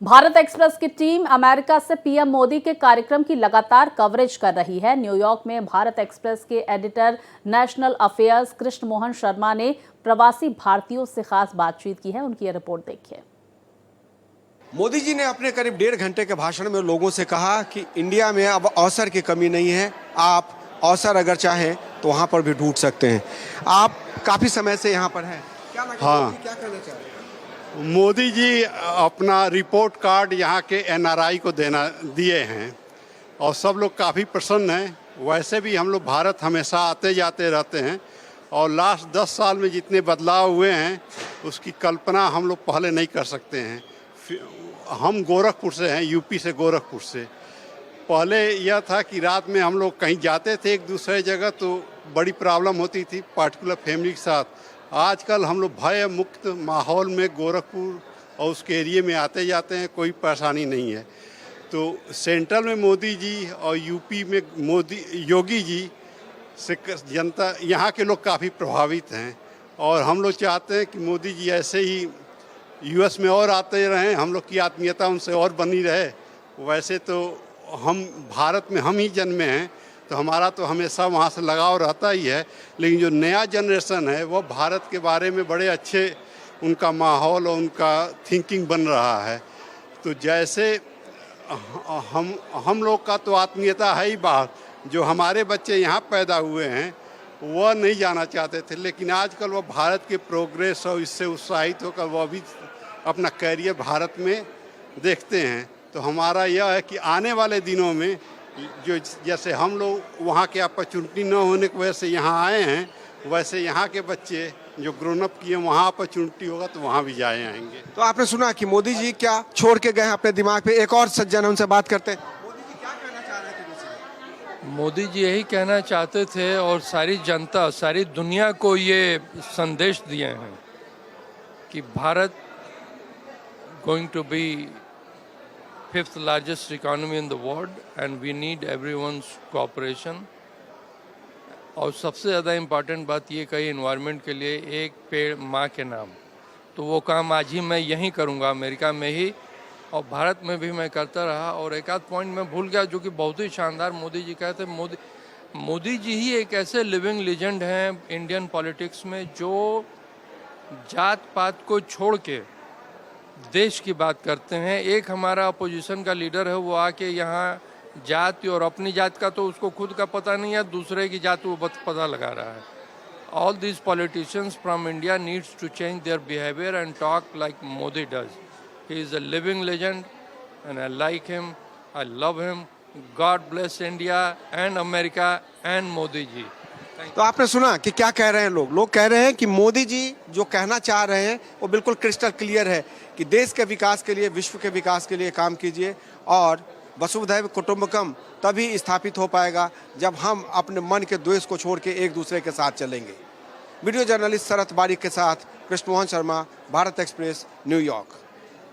Bharat express की team America से PM Modi के कार्यक्रम की लगातार कवरेज कर रही है। न्यूयॉर्क में भारत एक्सप्रेस के editor national affairs Krishna Mohan Sharma ने प्रवासी भारतीयों से खास बातचीत की है। उनकी यह रिपोर्ट देखिए। मोदी जी ने अपने करीब 1.5 घंटे के भाषण में लोगों से कहा कि इंडिया में अब अवसर की कमी नहीं है, आप अवसर अगर चाहें तो वहां पर भी ढूंढ सकते हैं। आप काफी समय से यहाँ पर हैं, क्या क्या कहना चाह रहे हैं? मोदी जी अपना रिपोर्ट कार्ड यहाँ के एनआरआई को दिए हैं और सब लोग काफ़ी प्रसन्न हैं। वैसे भी हम लोग भारत हमेशा आते जाते रहते हैं और लास्ट 10 साल में जितने बदलाव हुए हैं उसकी कल्पना हम लोग पहले नहीं कर सकते हैं। हम गोरखपुर से हैं, यूपी से गोरखपुर से। पहले यह था कि रात में हम लोग कहीं जाते थे एक दूसरे जगह तो बड़ी प्रॉब्लम होती थी पार्टिकुलर फैमिली के साथ। आजकल हम लोग भय मुक्त माहौल में गोरखपुर और उसके एरिए में आते जाते हैं, कोई परेशानी नहीं है। तो सेंट्रल में मोदी जी और यूपी में योगी जी से जनता यहाँ के लोग काफ़ी प्रभावित हैं और हम लोग चाहते हैं कि मोदी जी ऐसे ही यूएस में और आते रहें, हम लोग की आत्मीयता उनसे और बनी रहे। वैसे तो हम भारत में हम ही जन्मे हैं तो हमारा तो हमेशा वहाँ से लगाव रहता ही है, लेकिन जो नया जनरेशन है वो भारत के बारे में बड़े अच्छे उनका माहौल और उनका थिंकिंग बन रहा है। तो जैसे हम लोग का तो आत्मीयता है ही बाहर, जो हमारे बच्चे यहाँ पैदा हुए हैं वह नहीं जाना चाहते थे, लेकिन आजकल वो भारत के प्रोग्रेस और इससे उत्साहित होकर वो भी अपना कैरियर भारत में देखते हैं। तो हमारा यह है कि आने वाले दिनों में जो जैसे हम लोग वहाँ के अपॉर्चुनिटी न होने की वजह से यहाँ आए हैं, वैसे यहाँ के बच्चे जो ग्रोन अप किए वहाँ अपॉर्चुनिटी होगा तो वहाँ भी जाए आएंगे। तो आपने सुना कि मोदी जी क्या छोड़ के गए हैं अपने दिमाग पे। एक और सज्जन है, उनसे बात करते हैं। मोदी जी क्या कहना चाह रहे थे? मोदी जी यही कहना चाहते थे और सारी जनता, सारी दुनिया को ये संदेश दिए हैं कि Bharat going to be 5th largest economy in the world and we need everyone's cooperation। और सबसे ज़्यादा इम्पॉर्टेंट बात ये कही एनवायरनमेंट के लिए, एक पेड़ माँ के नाम। तो वो काम आज ही मैं यहीं करूँगा, अमेरिका में ही और भारत में भी मैं करता रहा। और एक आध पॉइंट मैं भूल गया जो कि बहुत ही शानदार मोदी जी कहते। मोदी जी ही एक ऐसे लिविंग लेजेंड हैं इंडियन पॉलिटिक्स में जो जात पात को छोड़ के देश की बात करते हैं। एक हमारा अपोजिशन का लीडर है, वो आके यहाँ जाति और अपनी जात का तो उसको खुद का पता नहीं है, दूसरे की जात वो पता लगा रहा है। All these politicians from India needs to change their behaviour and talk like Modi does. He is a living legend and I like him, I love him. God bless India and America and Modi ji. तो आपने सुना कि क्या कह रहे हैं लोग। लोग कह रहे हैं कि मोदी जी जो कहना चाह रहे हैं वो बिल्कुल क्रिस्टल क्लियर है कि देश के विकास के लिए, विश्व के विकास के लिए काम कीजिए और वसुधैव कुटुंबकम तभी स्थापित हो पाएगा जब हम अपने मन के द्वेष को छोड़ के एक दूसरे के साथ चलेंगे। वीडियो जर्नलिस्ट शरत बारिक के साथ कृष्ण मोहन शर्मा, भारत एक्सप्रेस, न्यूयॉर्क।